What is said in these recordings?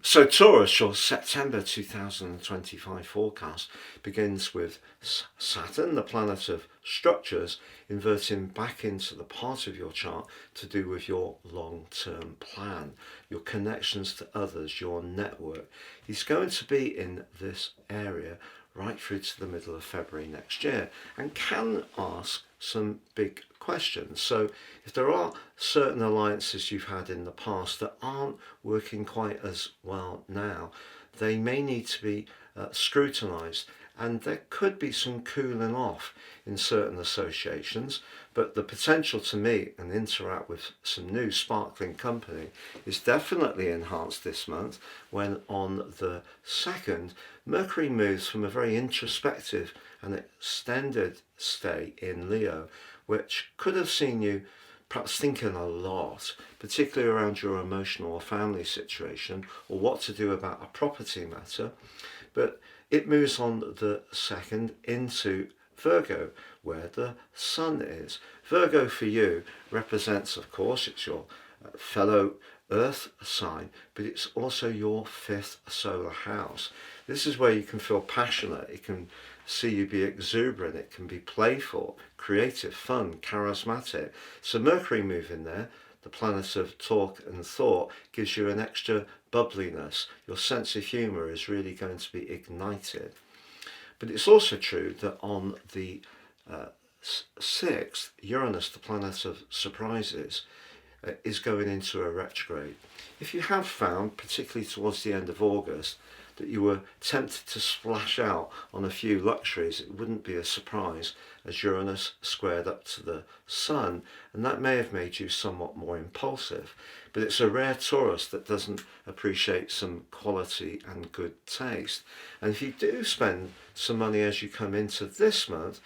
So Taurus, your September 2025 forecast begins with Saturn, the planet of structures, inverting back into the part of your chart to do with your long-term plan, your connections to others, your network. He's going to be in this area right through to the middle of February next year and can ask some big questions. So if there are certain alliances you've had in the past that aren't working quite as well now, they may need to be scrutinised, and there could be some cooling off in certain associations, but the potential to meet and interact with some new sparkling company is definitely enhanced this month when on the 2nd Mercury moves from a very introspective and extended stay in Leo, which could have seen you perhaps thinking a lot, particularly around your emotional or family situation or what to do about a property matter. But it moves on the 2nd into Virgo, where the Sun is. Virgo for you represents, of course, it's your fellow Earth sign, but it's also your 5th solar house. This is where you can feel passionate, it can see you be exuberant, it can be playful, creative, fun, charismatic. So Mercury moving there, the planet of talk and thought, gives you an extra bubbliness. Your sense of humour is really going to be ignited. But it's also true that on the 6th, Uranus, the planet of surprises, is going into a retrograde. If you have found, particularly towards the end of August, that you were tempted to splash out on a few luxuries, it wouldn't be a surprise as Uranus squared up to the Sun, and that may have made you somewhat more impulsive. But it's a rare Taurus that doesn't appreciate some quality and good taste. And if you do spend some money as you come into this month,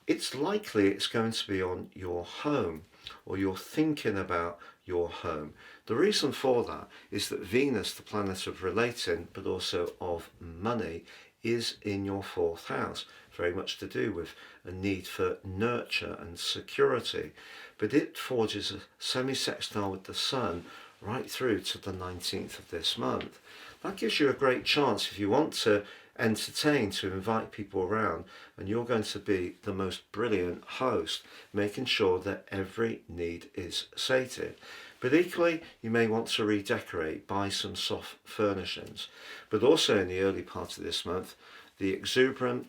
it's likely it's going to be on your home, or you're thinking about your home. The reason for that is that Venus, the planet of relating, but also of money, is in your 4th house, very much to do with a need for nurture and security. But it forges a semi-sextile with the Sun right through to the 19th of this month. That gives you a great chance if you want to entertain, to invite people around, and you're going to be the most brilliant host, making sure that every need is sated. But equally, you may want to redecorate, buy some soft furnishings. But also in the early part of this month, the exuberant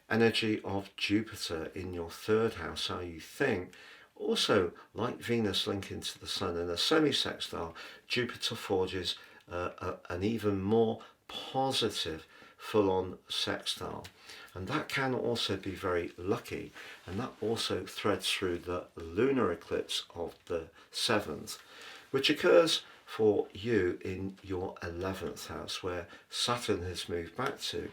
energy of Jupiter in your 3rd house, how you think, also like Venus linking to the Sun in a semi-sextile, Jupiter forges an even more positive full-on sextile, and that can also be very lucky, and that also threads through the lunar eclipse of the 7th, which occurs for you in your 11th house, where Saturn has moved back to,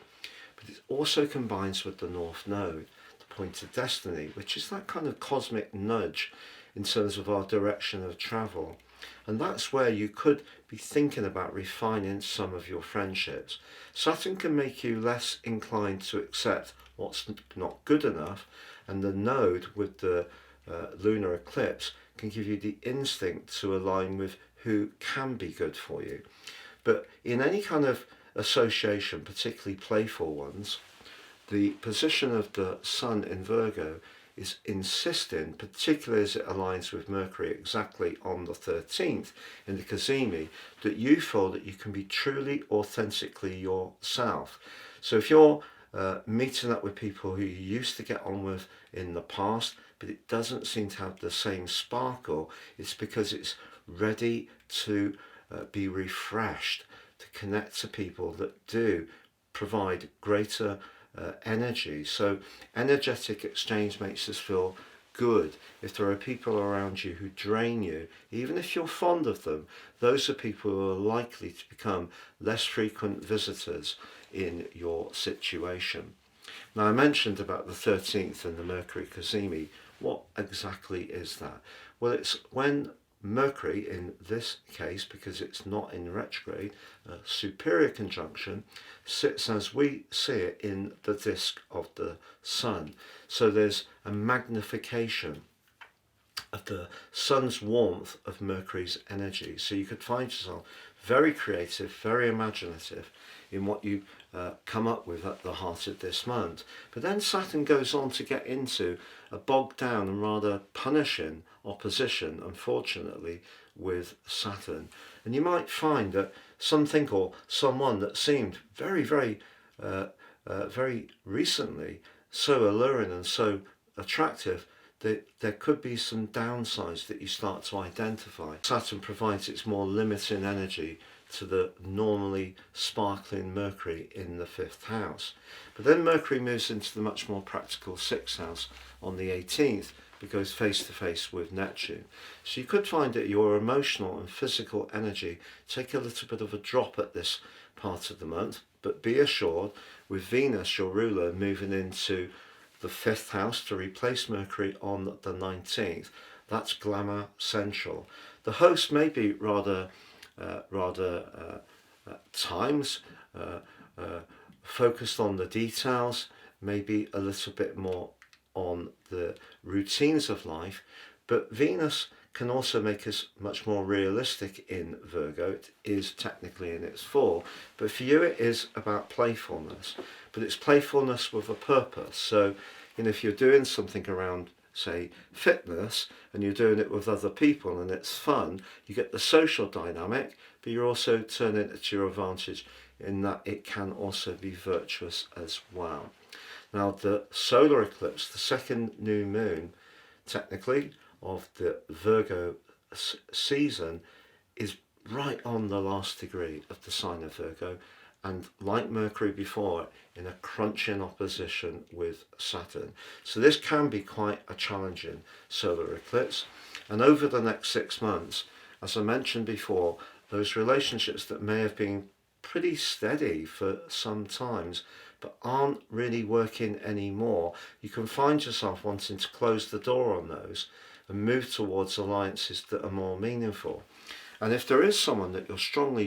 but it also combines with the North Node, the point of destiny, which is that kind of cosmic nudge in terms of our direction of travel. And that's where you could be thinking about refining some of your friendships. Saturn can make you less inclined to accept what's not good enough, and the node with the lunar eclipse can give you the instinct to align with who can be good for you. But in any kind of association, particularly playful ones, the position of the Sun in Virgo is insisting, particularly as it aligns with Mercury exactly on the 13th in the Cazimi, that you feel that you can be truly, authentically yourself. So if you're meeting up with people who you used to get on with in the past, but it doesn't seem to have the same sparkle, it's because it's ready to be refreshed, to connect to people that do provide greater energy. So energetic exchange makes us feel good. If there are people around you who drain you, even if you're fond of them, those are people who are likely to become less frequent visitors in your situation. Now, I mentioned about the 13th and the Mercury Cazimi. What exactly is that? Well, it's when Mercury, in this case, because it's not in retrograde, a superior conjunction, sits as we see it in the disk of the Sun. So there's a magnification of the Sun's warmth of Mercury's energy. So you could find yourself very creative, very imaginative in what you come up with at the heart of this month. But then Saturn goes on to get into a bogged down and rather punishing opposition, unfortunately, with Saturn. And you might find that something or someone that seemed very recently so alluring and so attractive, that there could be some downsides that you start to identify. Saturn provides its more limiting energy to the normally sparkling Mercury in the 5th house. But then Mercury moves into the much more practical 6th house on the 18th, but goes face to face with Neptune. So you could find that your emotional and physical energy take a little bit of a drop at this part of the month, but be assured, with Venus, your ruler, moving into the 5th house to replace Mercury on the 19th, that's glamour central. The host may be rather times focused on the details, maybe a little bit more on the routines of life, but Venus can also make us much more realistic in Virgo. It is technically in its fall, but for you it is about playfulness, but it's playfulness with a purpose. So, if you're doing something around, say, fitness, and you're doing it with other people and it's fun, you get the social dynamic, but you're also turning it to your advantage in that it can also be virtuous as well. Now, the solar eclipse, the second new moon, technically, of the Virgo season, is right on the last degree of the sign of Virgo, and like Mercury before, in a crunching opposition with Saturn. So this can be quite a challenging solar eclipse. And over the next 6 months, as I mentioned before, those relationships that may have been pretty steady for some times but aren't really working anymore, you can find yourself wanting to close the door on those and move towards alliances that are more meaningful. And if there is someone that you're strongly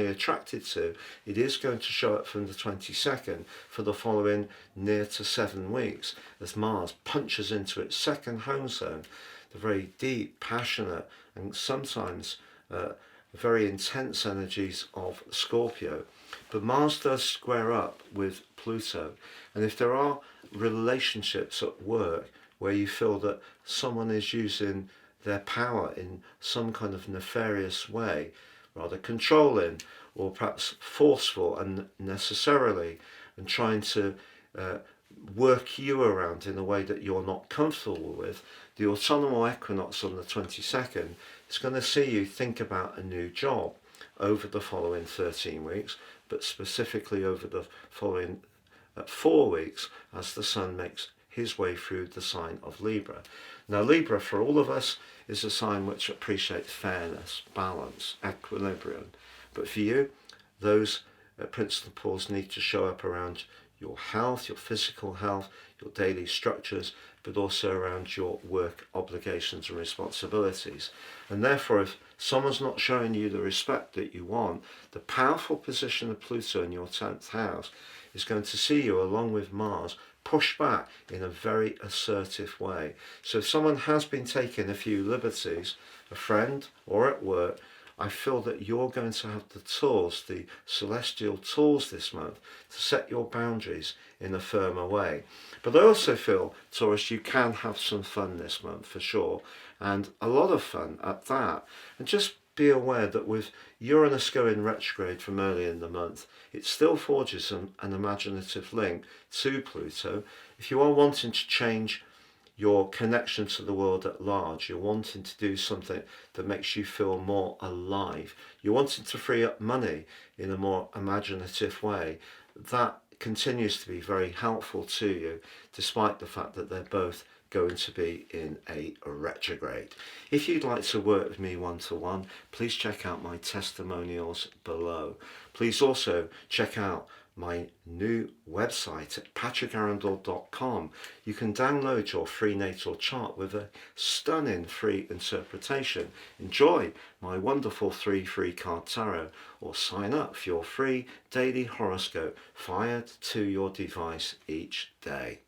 attracted to, it is going to show up from the 22nd for the following near to 7 weeks as Mars punches into its second home zone, the very deep, passionate, and sometimes very intense energies of Scorpio. But Mars does square up with Pluto, and if there are relationships at work where you feel that someone is using their power in some kind of nefarious way, rather controlling or perhaps forceful unnecessarily, and trying to work you around in a way that you're not comfortable with, the autumnal equinox on the 22nd is going to see you think about a new job over the following 13 weeks, but specifically over the following 4 weeks as the Sun makes his way through the sign of Libra. Now, Libra, for all of us, is a sign which appreciates fairness, balance, equilibrium. But for you, those principles need to show up around your health, your physical health, your daily structures, but also around your work obligations and responsibilities. And therefore, if someone's not showing you the respect that you want, the powerful position of Pluto in your 10th house is going to see you, along with Mars, push back in a very assertive way. So if someone has been taking a few liberties, a friend or at work, I feel that you're going to have the tools, the celestial tools this month, to set your boundaries in a firmer way. But I also feel, Taurus, you can have some fun this month for sure, and a lot of fun at that. And just be aware that with Uranus going retrograde from early in the month, it still forges an imaginative link to Pluto. If you are wanting to change your connection to the world at large, you're wanting to do something that makes you feel more alive, you're wanting to free up money in a more imaginative way, that continues to be very helpful to you, despite the fact that they're both going to be in a retrograde. If you'd like to work with me one-to-one, please check out my testimonials below. Please also check out my new website at patrickarundell.com. You can download your free natal chart with a stunning free interpretation. Enjoy my wonderful 3 free card tarot, or sign up for your free daily horoscope fired to your device each day.